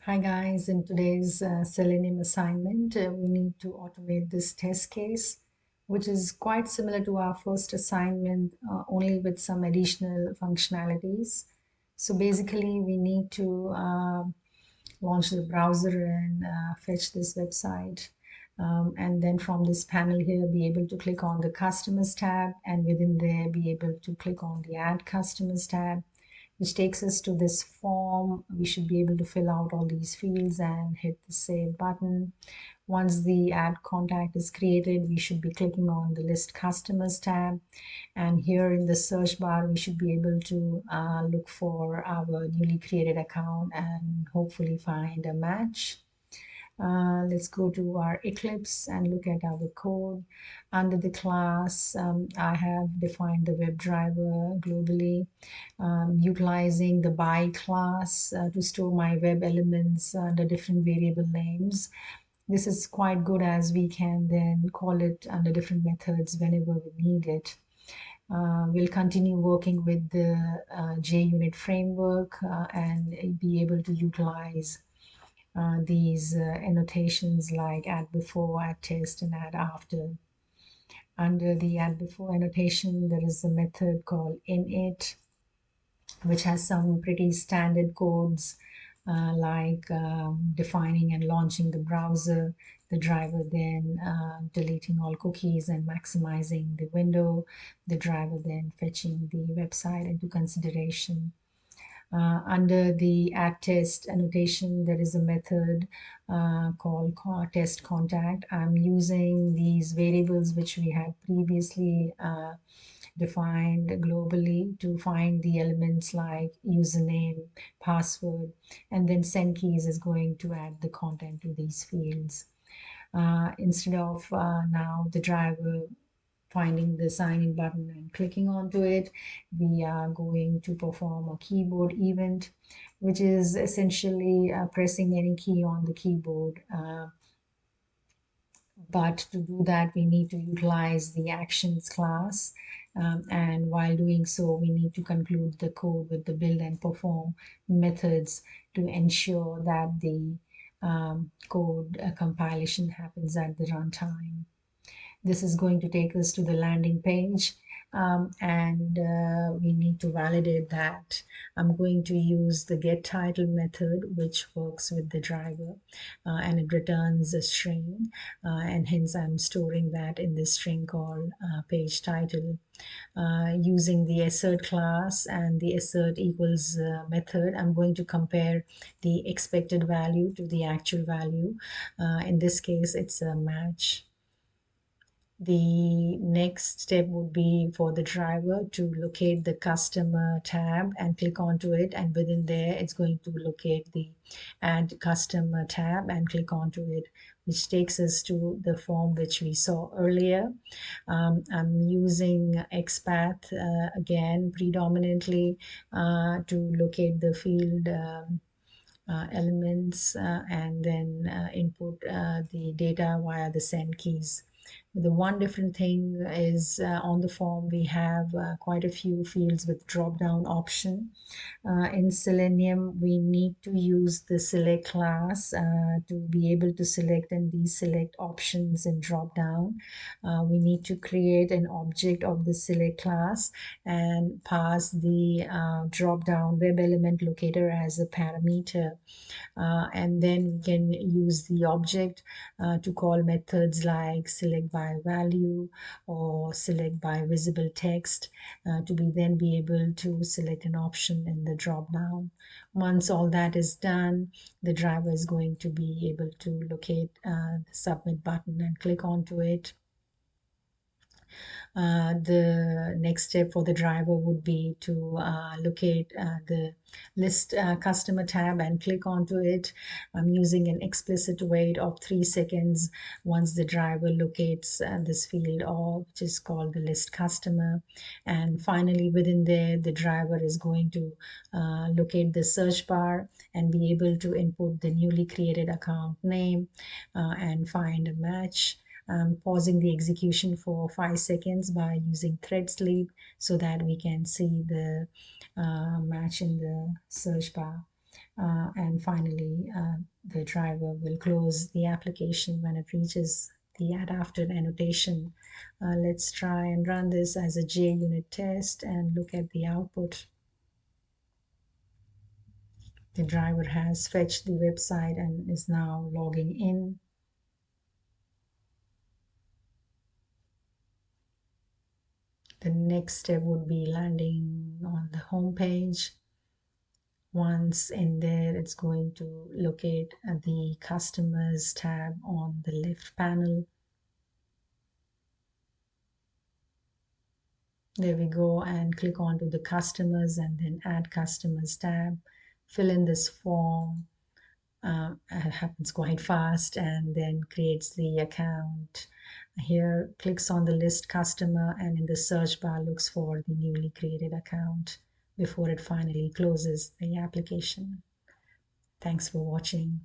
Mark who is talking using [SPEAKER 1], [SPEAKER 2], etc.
[SPEAKER 1] Hi guys, in today's Selenium assignment, we need to automate this test case, which is quite similar to our first assignment, only with some additional functionalities. So basically, we need to launch the browser and fetch this website. And then from this panel here, be able to click on the Customers tab, and within there, be able to click on the Add Customers tab, which takes us to this form. We should be able to fill out all these fields and hit the save button. Once the add contact is created, we should be clicking on the list customers tab. And here in the search bar, we should be able to look for our newly created account and hopefully find a match. Let's go to our Eclipse and look at our code. Under the class, I have defined the WebDriver globally, utilizing the by class to store my web elements under different variable names. This is quite good as we can then call it under different methods whenever we need it. We'll continue working with the JUnit framework and be able to utilize these annotations like add before, add test, and add after. Under the add before annotation, there is a method called init, which has some pretty standard codes like defining and launching the browser, the driver then deleting all cookies and maximizing the window, the driver then fetching the website into consideration. Under the add test annotation, there is a method called test contact. I'm using these variables which we had previously defined globally to find the elements like username, password, and then send keys is going to add the content to these fields. Instead of now the driver finding the sign in button and clicking onto it, we are going to perform a keyboard event, which is essentially pressing any key on the keyboard. But to do that, we need to utilize the actions class. And while doing so, we need to conclude the code with the build and perform methods to ensure that the code compilation happens at the runtime. This is going to take us to the landing page, and we need to validate that. I'm going to use the get title method, which works with the driver, and it returns a string, and hence I'm storing that in this string called page title. Using the assert class and the assert equals method, I'm going to compare the expected value to the actual value. In this case, it's a match. The next step would be for the driver to locate the customer tab and click onto it, and within there it's going to locate the add customer tab and click onto it, which takes us to the form which we saw earlier. I'm using XPath again predominantly to locate the field elements and then input the data via the send keys. The one different thing is on the form we have quite a few fields with drop down option. In Selenium, we need to use the select class to be able to select and deselect options in drop down. We need to create an object of the select class and pass the drop down web element locator as a parameter. And then we can use the object to call methods like select by value or select by visible text to then be able to select an option in the drop down. Once all that is done, the driver is going to be able to locate the submit button and click onto it. The next step for the driver would be to locate the list customer tab and click onto it. I'm using an explicit wait of 3 seconds once the driver locates this field, or which is called the list customer. And finally, within there, the driver is going to locate the search bar and be able to input the newly created account name and find a match. Pausing the execution for 5 seconds by using thread sleep so that we can see the match in the search bar. And finally, the driver will close the application when it reaches the adapted annotation. Let's try and run this as a JUnit test and look at the output. The driver has fetched the website and is now logging in. The next step would be landing on the home page. Once in there, it's going to locate the customers tab on the left panel. There we go, and click onto the customers and then add customers tab. Fill in this form. It happens quite fast, and then creates the account. Here clicks on the list customer, and in the search bar looks for the newly created account before it finally closes the application. Thanks for watching.